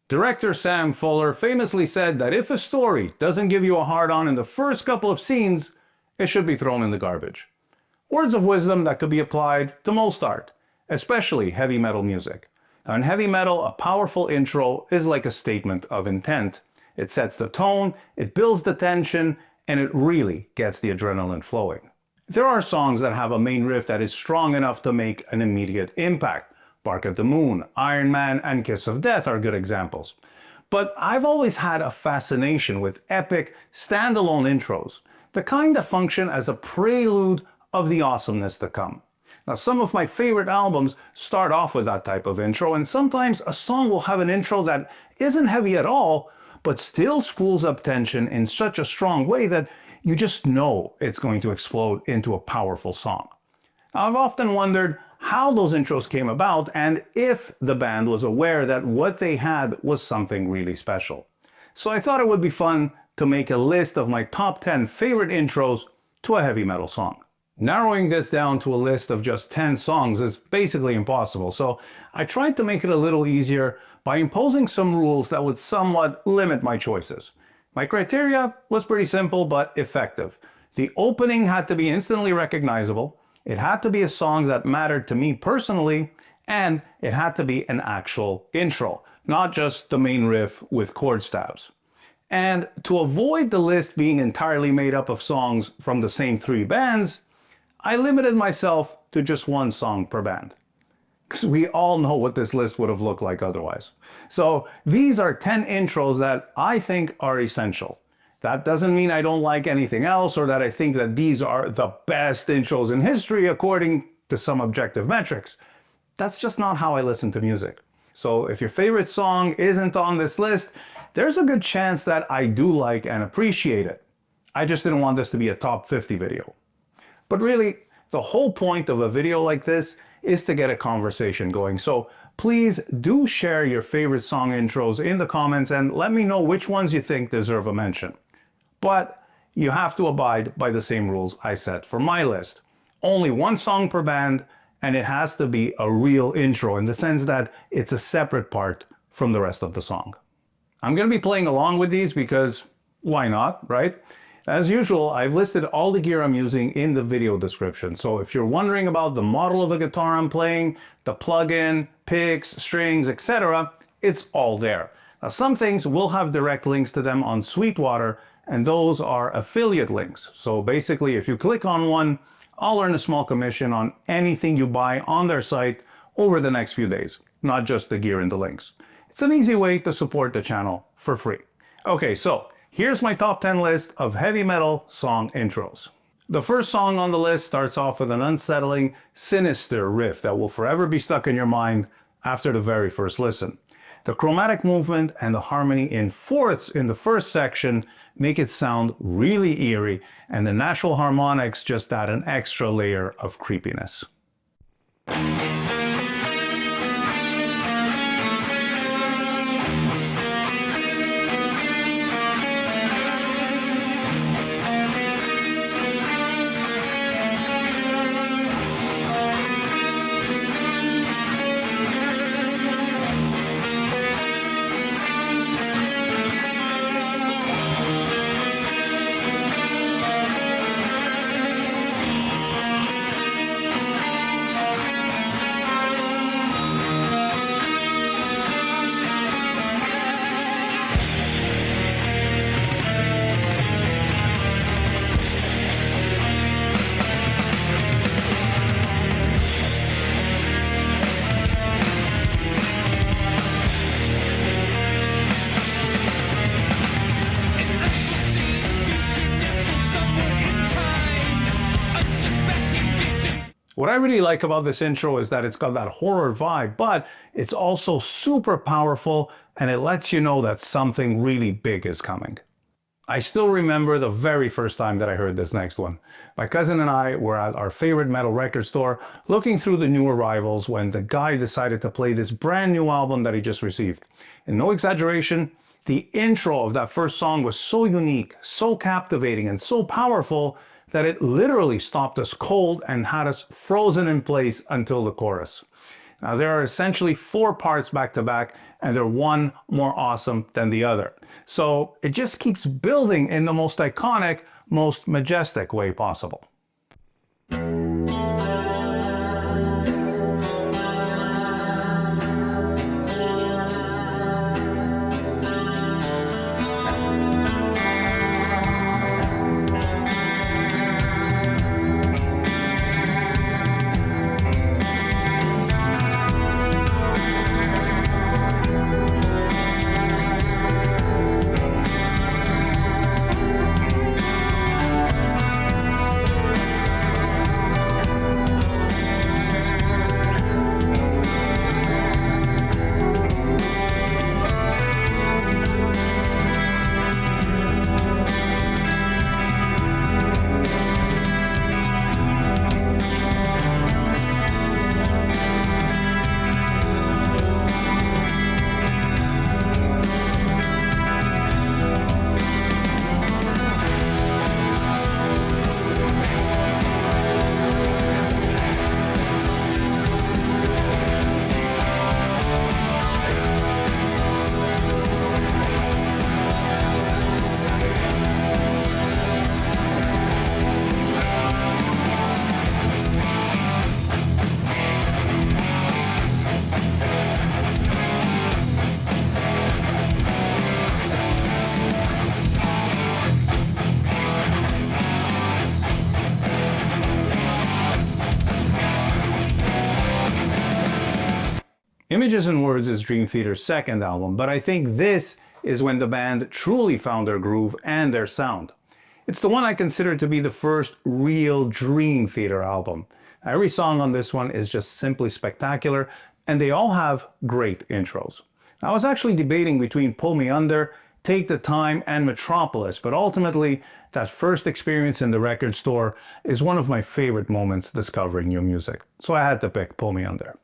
Director Sam Fuller famously said that if a story doesn't give you a hard-on in the first couple of scenes, it should be thrown in the garbage. Words of wisdom that could be applied to most art, especially heavy metal music. Now, in heavy metal, a powerful intro is like a statement of intent. It sets the tone, it builds the tension, and it really gets the adrenaline flowing. There are songs that have a main riff that is strong enough to make an immediate impact. Bark at the Moon, Iron Man, and Kiss of Death are good examples. But I've always had a fascination with epic, standalone intros, the kind that function as a prelude of the awesomeness to come. Now, some of my favorite albums start off with that type of intro, and sometimes a song will have an intro that isn't heavy at all, but still spools up tension in such a strong way that you just know it's going to explode into a powerful song. Now, I've often wondered how those intros came about and if the band was aware that what they had was something really special. So I thought it would be fun to make a list of my top 10 favorite intros to a heavy metal song. Narrowing this down to a list of just 10 songs is basically impossible, so I tried to make it a little easier by imposing some rules that would somewhat limit my choices. My criteria was pretty simple but effective. The opening had to be instantly recognizable, it had to be a song that mattered to me personally, and it had to be an actual intro, not just the main riff with chord stabs. And to avoid the list being entirely made up of songs from the same 3 bands, I limited myself to just 1 song per band. Because we all know what this list would have looked like otherwise. So these are 10 intros that I think are essential. That doesn't mean I don't like anything else or that I think that these are the best intros in history according to some objective metrics. That's just not how I listen to music. So if your favorite song isn't on this list, there's a good chance that I do like and appreciate it. I just didn't want this to be a top 50 video. But really, the whole point of a video like this is to get a conversation going. So please do share your favorite song intros in the comments and let me know which ones you think deserve a mention. But you have to abide by the same rules I set for my list. Only 1 song per band, and it has to be a real intro in the sense that it's a separate part from the rest of the song. I'm going to be playing along with these because why not, right? As usual, I've listed all the gear I'm using in the video description. So if you're wondering about the model of the guitar I'm playing, the plug-in, picks, strings, etc., it's all there. Now, some things will have direct links to them on Sweetwater, and those are affiliate links. So basically, if you click on one, I'll earn a small commission on anything you buy on their site over the next few days, not just the gear in the links. It's an easy way to support the channel for free. Okay, so here's my top 10 list of heavy metal song intros. The first song on the list starts off with an unsettling, sinister riff that will forever be stuck in your mind after the very first listen. The chromatic movement and the harmony in fourths in the first section make it sound really eerie, and the natural harmonics just add an extra layer of creepiness. What I really like about this intro is that it's got that horror vibe, but it's also super powerful and it lets you know that something really big is coming. I still remember the very first time that I heard this next one. My cousin and I were at our favorite metal record store looking through the new arrivals when the guy decided to play this brand new album that he just received. And no exaggeration, the intro of that first song was so unique, so captivating, and so powerful that it literally stopped us cold and had us frozen in place until the chorus. Now there are essentially 4 parts back to back, and they're one more awesome than the other. So it just keeps building in the most iconic, most majestic way possible. Images and Words is Dream Theater's second album, but I think this is when the band truly found their groove and their sound. It's the one I consider to be the first real Dream Theater album. Every song on this one is just simply spectacular, and they all have great intros. I was actually debating between Pull Me Under, Take the Time, and Metropolis, but ultimately, that first experience in the record store is one of my favorite moments discovering new music, so I had to pick Pull Me Under.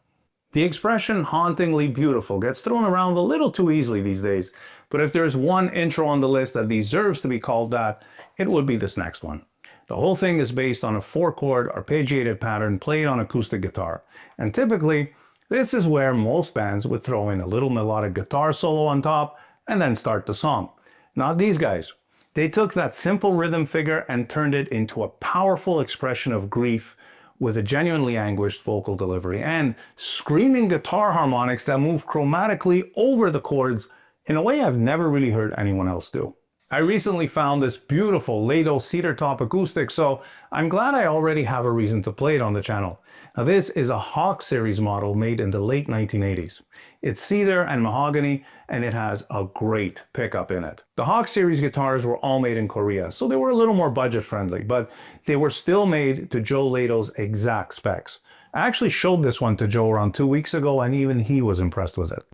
The expression hauntingly beautiful gets thrown around a little too easily these days, but if there's one intro on the list that deserves to be called that, it would be this next one. The whole thing is based on a 4-chord arpeggiated pattern played on acoustic guitar, and typically, this is where most bands would throw in a little melodic guitar solo on top and then start the song. Not these guys. They took that simple rhythm figure and turned it into a powerful expression of grief with a genuinely anguished vocal delivery and screaming guitar harmonics that move chromatically over the chords in a way I've never really heard anyone else do. I recently found this beautiful Lado cedar top acoustic, so I'm glad I already have a reason to play it on the channel. Now this is a Hawk series model made in the late 1980s. It's cedar and mahogany, and it has a great pickup in it. The Hawk series guitars were all made in Korea, so they were a little more budget friendly, but they were still made to Joe Lado's exact specs. I actually showed this one to Joe around 2 weeks ago, and even he was impressed with it.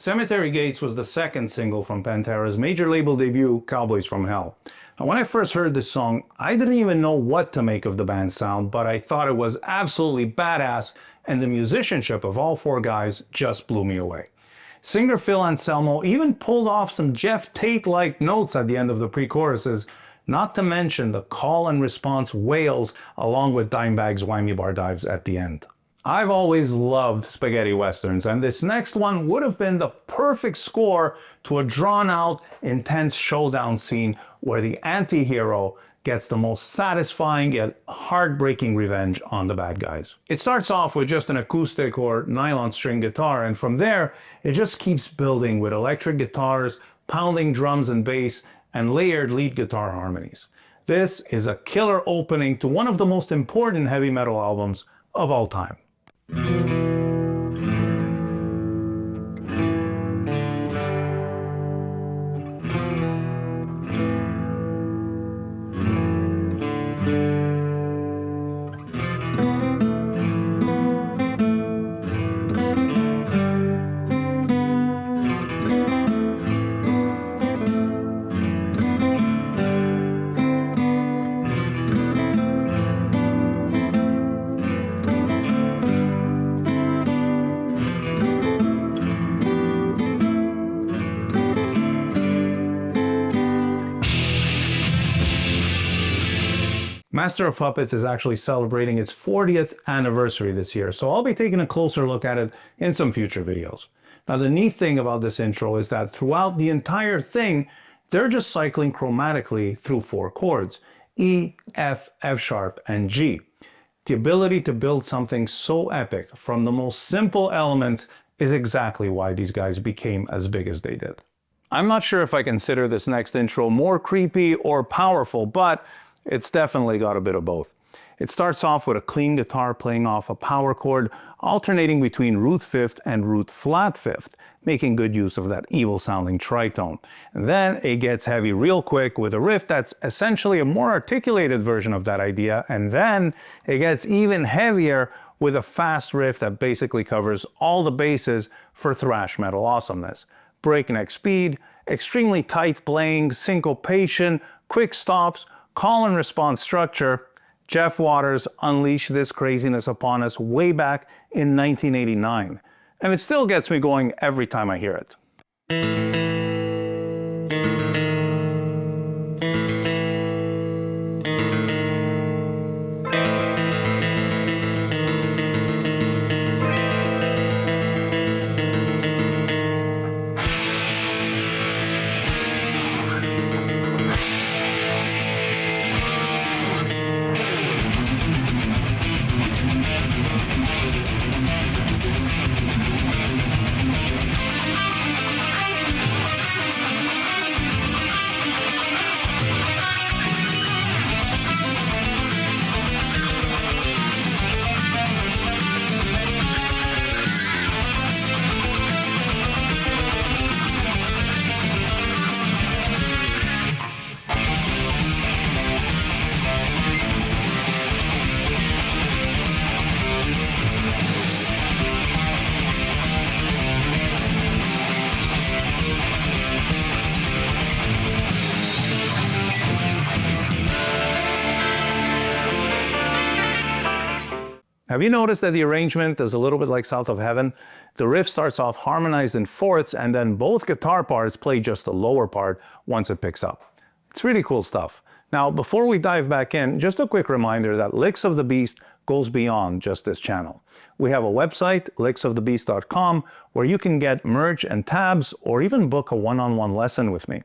Cemetery Gates was the second single from Pantera's major label debut, Cowboys from Hell. Now, when I first heard this song, I didn't even know what to make of the band's sound, but I thought it was absolutely badass, and the musicianship of all four guys just blew me away. Singer Phil Anselmo even pulled off some Jeff Tate-like notes at the end of the pre-choruses, not to mention the call and response wails along with Dimebag's whammy bar dives at the end. I've always loved spaghetti westerns, and this next one would have been the perfect score to a drawn-out, intense showdown scene where the anti-hero gets the most satisfying yet heartbreaking revenge on the bad guys. It starts off with just an acoustic or nylon string guitar, and from there, it just keeps building with electric guitars, pounding drums and bass, and layered lead guitar harmonies. This is a killer opening to one of the most important heavy metal albums of all time. Master of Puppets is actually celebrating its 40th anniversary this year, so I'll be taking a closer look at it in some future videos. Now, the neat thing about this intro is that throughout the entire thing, they're just cycling chromatically through four chords: E, F, F sharp, and G. The ability to build something so epic from the most simple elements is exactly why these guys became as big as they did. I'm not sure if I consider this next intro more creepy or powerful, but it's definitely got a bit of both. It starts off with a clean guitar playing off a power chord, alternating between root fifth and root flat fifth, making good use of that evil sounding tritone. And then it gets heavy real quick with a riff that's essentially a more articulated version of that idea, and then it gets even heavier with a fast riff that basically covers all the bases for thrash metal awesomeness. Breakneck speed, extremely tight playing, syncopation, quick stops, call and response structure. Jeff Waters unleashed this craziness upon us way back in 1989, and it still gets me going every time I hear it. Have you noticed that the arrangement is a little bit like South of Heaven? The riff starts off harmonized in fourths, and then both guitar parts play just the lower part once it picks up. It's really cool stuff. Now, before we dive back in, just a quick reminder that Licks of the Beast goes beyond just this channel. We have a website, licksofthebeast.com, where you can get merch and tabs, or even book a one-on-one lesson with me.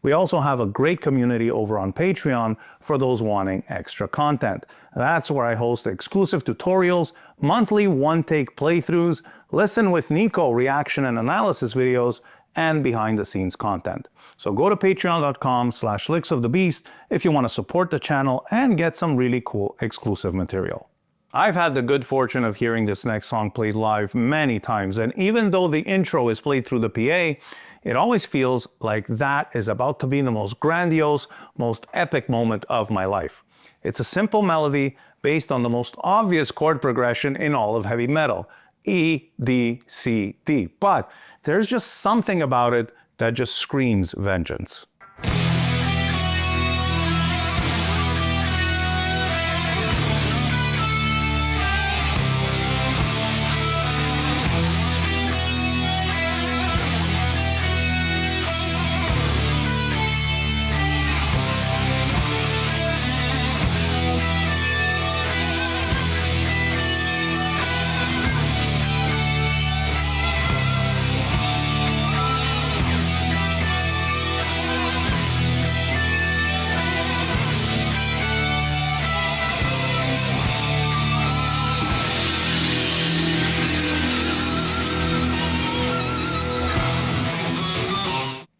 We also have a great community over on Patreon for those wanting extra content. That's where I host exclusive tutorials, monthly one-take playthroughs, Listen with Nico reaction and analysis videos, and behind-the-scenes content. So go to patreon.com/licksofthebeast if you want to support the channel and get some really cool exclusive material. I've had the good fortune of hearing this next song played live many times, and even though the intro is played through the PA, it always feels like that is about to be the most grandiose, most epic moment of my life. It's a simple melody based on the most obvious chord progression in all of heavy metal, E, D, C, D. But there's just something about it that just screams vengeance.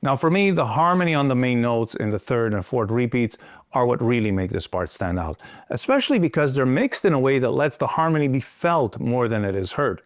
Now for me, the harmony on the main notes in the third and fourth repeats are what really make this part stand out, especially because they're mixed in a way that lets the harmony be felt more than it is heard.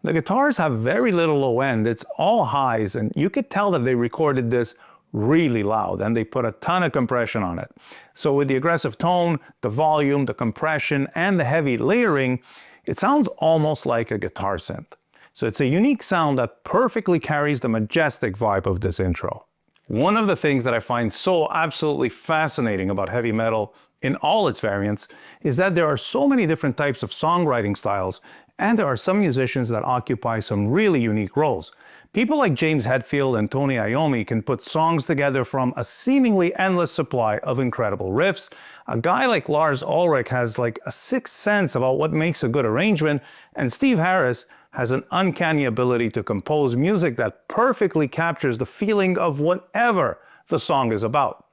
The guitars have very little low end, it's all highs, and you could tell that they recorded this really loud and they put a ton of compression on it. So with the aggressive tone, the volume, the compression, and the heavy layering, it sounds almost like a guitar synth. So it's a unique sound that perfectly carries the majestic vibe of this intro. One of the things that I find so absolutely fascinating about heavy metal in all its variants is that there are so many different types of songwriting styles, and there are some musicians that occupy some really unique roles. People like James Hetfield and Tony Iommi can put songs together from a seemingly endless supply of incredible riffs. A guy like Lars Ulrich has like a sixth sense about what makes a good arrangement, and Steve Harris has an uncanny ability to compose music that perfectly captures the feeling of whatever the song is about.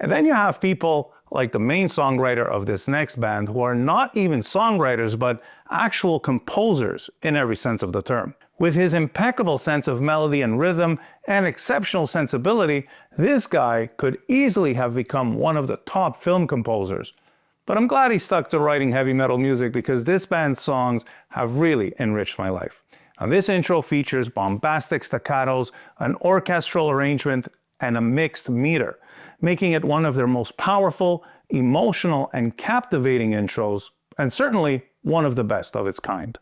And then you have people like the main songwriter of this next band who are not even songwriters but actual composers in every sense of the term. With his impeccable sense of melody and rhythm and exceptional sensibility, this guy could easily have become one of the top film composers. But I'm glad he stuck to writing heavy metal music because this band's songs have really enriched my life. Now, this intro features bombastic staccatos, an orchestral arrangement, and a mixed meter, making it one of their most powerful, emotional, and captivating intros, and certainly one of the best of its kind.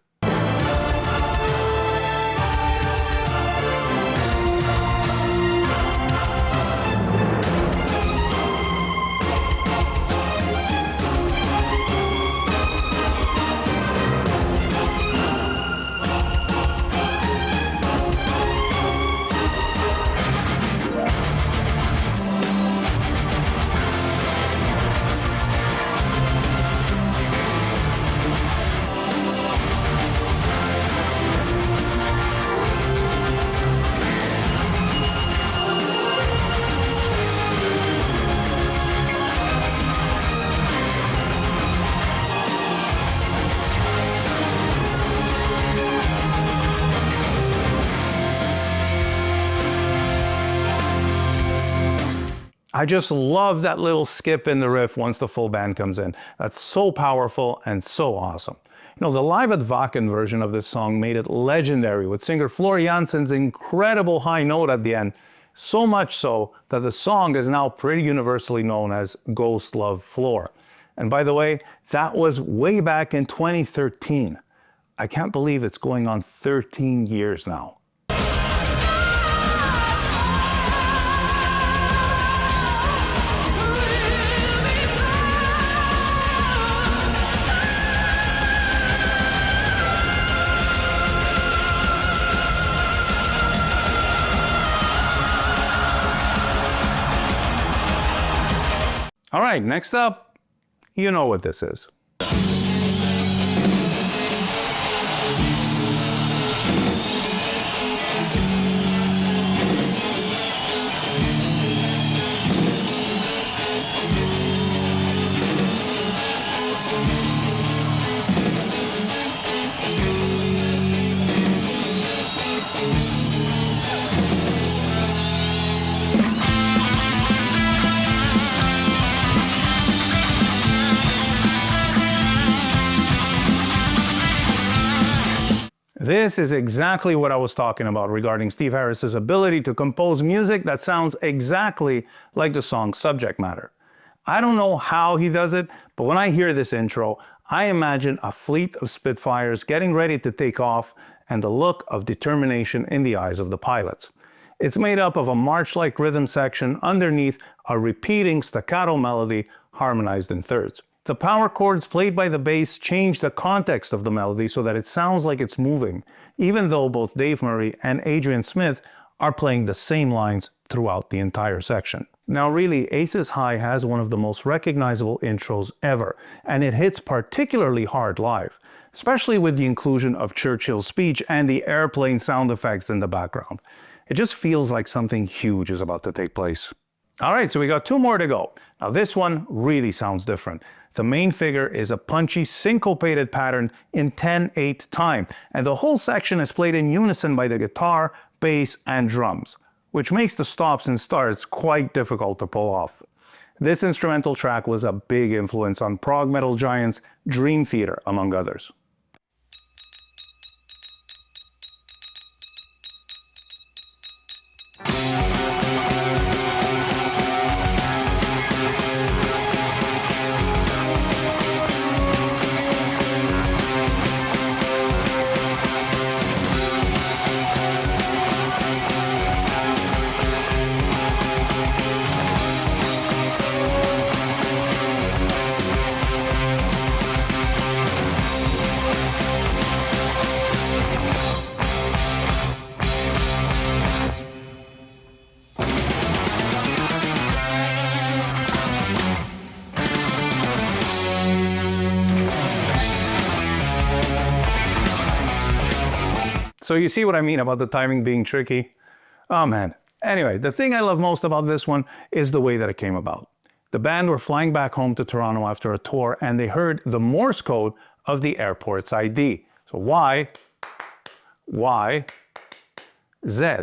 I just love that little skip in the riff once the full band comes in. That's so powerful and so awesome. You know, the Live at Wacken version of this song made it legendary with singer Floor Jansen's incredible high note at the end, so much so that the song is now pretty universally known as Ghost Love Floor. And by the way, that was way back in 2013. I can't believe it's going on 13 years now. All right, next up, you know what this is. This is exactly what I was talking about regarding Steve Harris's ability to compose music that sounds exactly like the song's subject matter. I don't know how he does it, but when I hear this intro, I imagine a fleet of Spitfires getting ready to take off and the look of determination in the eyes of the pilots. It's made up of a march-like rhythm section underneath a repeating staccato melody harmonized in thirds. The power chords played by the bass change the context of the melody so that it sounds like it's moving, even though both Dave Murray and Adrian Smith are playing the same lines throughout the entire section. Now really, Aces High has one of the most recognizable intros ever, and it hits particularly hard live, especially with the inclusion of Churchill's speech and the airplane sound effects in the background. It just feels like something huge is about to take place. Alright, so we got two more to go. Now this one really sounds different. The main figure is a punchy, syncopated pattern in 10/8 time, and the whole section is played in unison by the guitar, bass, and drums. which makes the stops and starts quite difficult to pull off. This instrumental track was a big influence on prog metal giants Dream Theater, among others. So you see what I mean about the timing being tricky? Oh man. Anyway, the thing I love most about this one is the way that it came about. The band were flying back home to Toronto after a tour and they heard the Morse code of the airport's ID. So Y, Z.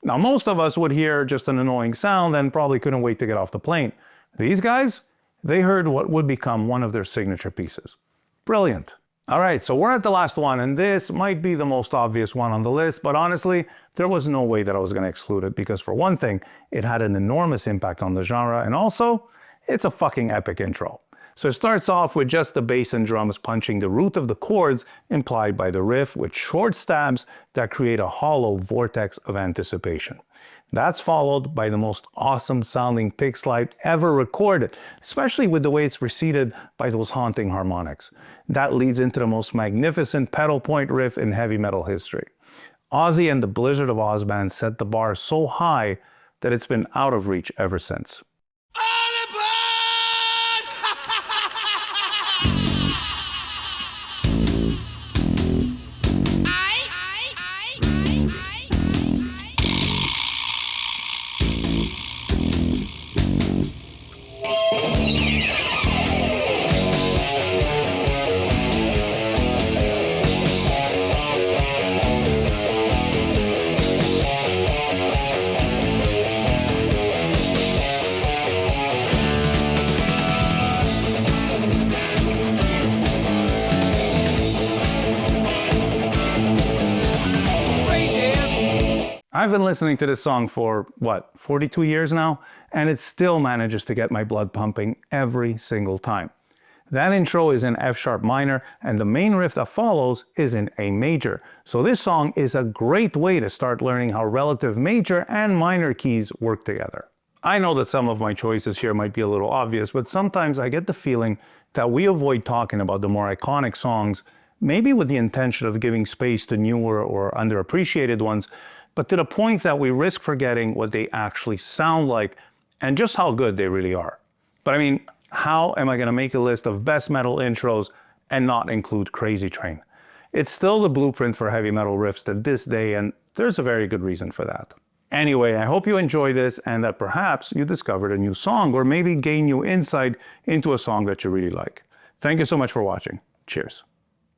Now most of us would hear just an annoying sound and probably couldn't wait to get off the plane. These guys, they heard what would become one of their signature pieces. Brilliant. All right, so we're at the last one, and this might be the most obvious one on the list, but honestly, there was no way that I was going to exclude it because for one thing, it had an enormous impact on the genre, and also, it's a fucking epic intro. So it starts off with just the bass and drums punching the root of the chords implied by the riff with short stabs that create a hollow vortex of anticipation. That's followed by the most awesome sounding pick slide ever recorded, especially with the way it's preceded by those haunting harmonics. That leads into the most magnificent pedal point riff in heavy metal history. Ozzy and the Blizzard of Oz band set the bar so high that it's been out of reach ever since. I've been listening to this song for, 42 years now? And it still manages to get my blood pumping every single time. That intro is in F sharp minor, and the main riff that follows is in A major. So this song is a great way to start learning how relative major and minor keys work together. I know that some of my choices here might be a little obvious, but sometimes I get the feeling that we avoid talking about the more iconic songs, maybe with the intention of giving space to newer or underappreciated ones, but to the point that we risk forgetting what they actually sound like and just how good they really are. But I mean, how am I going to make a list of best metal intros and not include Crazy Train? It's still the blueprint for heavy metal riffs to this day, and there's a very good reason for that. Anyway, I hope you enjoy this and that perhaps you discovered a new song or maybe gain new insight into a song that you really like. Thank you so much for watching. Cheers.